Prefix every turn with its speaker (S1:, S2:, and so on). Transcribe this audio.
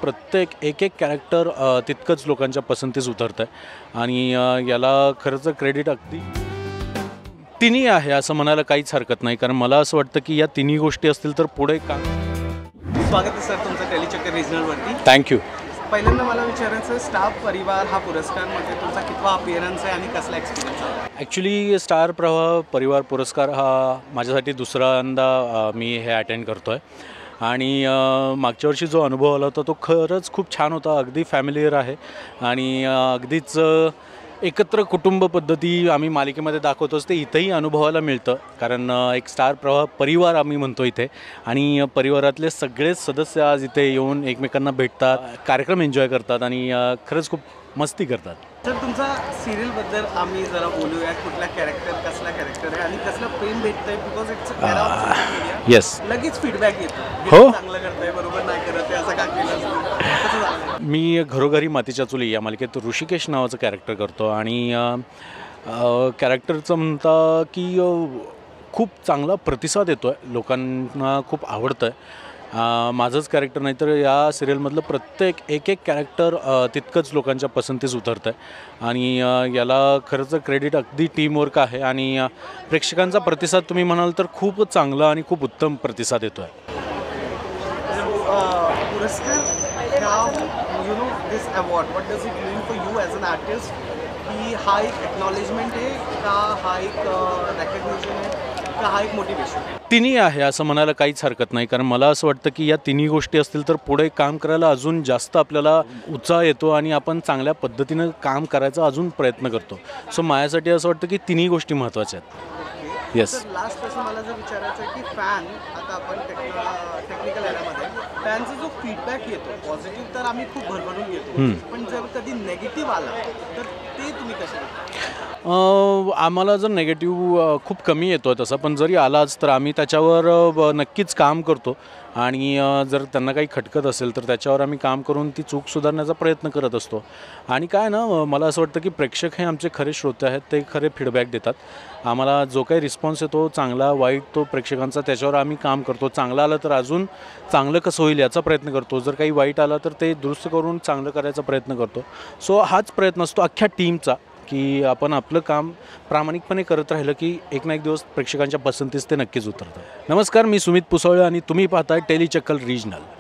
S1: प्रत्येक एक कॅरेक्टर तितकंच लोकांच्या पसंतीस उतरतं आहे आणि याला खरंच क्रेडिट अगदी तिन्ही आहे असं म्हणायला काहीच हरकत नाही, कारण मला असं वाटतं की या तिन्ही गोष्टी असतील तर पुढे काम.
S2: स्वागत आहे सर तुमचं टेलीचक्कर रिजनलवरती.
S1: थँक्यू.
S2: पहिल्यांदा मला विचारायचं, स्टार परिवार हा पुरस्कारमध्ये तुमचा कितवा अपीअरन्स आहे आणि कसला एक्सपिरियन्स आहे?
S1: ॲक्च्युली स्टार परिवार पुरस्कार हा माझ्यासाठी दुसऱ्यांदा मी हे अटेंड करतो आहे आणि मागच्या वर्षी जो अनुभव आला होता तो खरंच खूप छान होता. अगदी फॅमिलियर आहे आणि अगदीच एकत्र कुटुंब पद्धती आम्ही मालिकेमध्ये दाखवतोच ते इथंही अनुभवायला मिळतं, कारण एक स्टार परिवार आम्ही म्हणतो इथे आणि परिवारातले सगळेच सदस्य आज इथे येऊन एकमेकांना भेटतात, कार्यक्रम एन्जॉय करतात आणि खरंच खूप मस्ती करतात.
S2: तर तुमचा सिरियलबद्दल आम्ही जरा बोलूया. कुठला कॅरेक्टर, कसला कॅरेक्टर आहे आणि कसला प्रेम भेटतंय? Because it's media.
S1: येस,
S2: लगेच फीडबॅक येतो.
S1: हो,
S2: चांगलं करतंय, बरोबर नाही करत आहे, असं का केलं असतं?
S1: मी घरोघरी मातीच्या चुली या मालिकेत ऋषिकेश नावाचं कॅरेक्टर करतो आणि कॅरेक्टरचं म्हणता की खूप चांगला प्रतिसाद येतो आहे, लोकांना खूप आवडतं आहे. माझंच कॅरेक्टर नाही तर या सिरियलमधलं प्रत्येक एक कॅरेक्टर तितकंच लोकांच्या पसंतीस उतरतं आहे आणि याला खरंच क्रेडिट अगदी टीमवर्क आहे आणि प्रेक्षकांचा प्रतिसाद तुम्ही म्हणाल तर खूप चांगला आणि खूप उत्तम प्रतिसाद येतो आहे.
S2: You know this award, what does it mean for you as an artist? की हा एक एक्नॉलेजमेंट आहे का, हा एक रेकग्निशन आहे का, हा एक मोटिवेशन आहे?
S1: तिन्ही आहे असं म्हणायला काहीच हरकत नाही, कारण मला असं वाटतं की या तिन्ही गोष्टी असतील तर पुढे काम करायला अजून जास्त आपल्याला उत्साह येतो आणि आपण चांगल्या पद्धतीनं काम करायचा अजून प्रयत्न करतो. सो माझ्यासाठी असं वाटतं की तिन्ही गोष्टी महत्त्वाच्या आहेत. येस.
S2: लास्ट प्रश्न मला जर विचारायचं आहे की फॅन, आता आपण टेक्निकल एरियामध्ये फॅनचा जो फीडबॅक येतो पॉझिटिव्ह तर आम्ही खूप भरभरून घेतो, पण जर कधी नेगेटिव्ह आला तर ते तुम्ही कसे?
S1: आम्हाला जर नेगेटिव्ह खूप कमी येतो आहे तसं, पण जरी आलाच तर आम्ही त्याच्यावर नक्कीच काम करतो आणि जर त्यांना काही खटकत असेल तर त्याच्यावर आम्ही काम करून ती चूक सुधारण्याचा प्रयत्न करत असतो. आणि काय ना, मला असं वाटतं की प्रेक्षक हे आमचे खरे श्रोते आहेत, ते खरे फीडबॅक देतात. आम्हाला जो काही रिस्पॉन्स येतो चांगला वाईट तो प्रेक्षकांचा, त्याच्यावर आम्ही काम करतो. चांगलं आलं तर अजून चांगलं कसं होईल याचा प्रयत्न करतो, जर काही वाईट आलं तर ते दुरुस्त करून चांगलं करायचा प्रयत्न करतो. सो हाच प्रयत्न असतो अख्ख्या टीमचा की आपण आपलं काम प्रामाणिकपणे करत राहिलं की एक ना एक दिवस प्रेक्षकांच्या पसंतीस ते नक्कीच उतरतं. नमस्कार, मी सुमित पुसळे आणि तुम्ही पाहताय टेलीचक्कर रिजनल.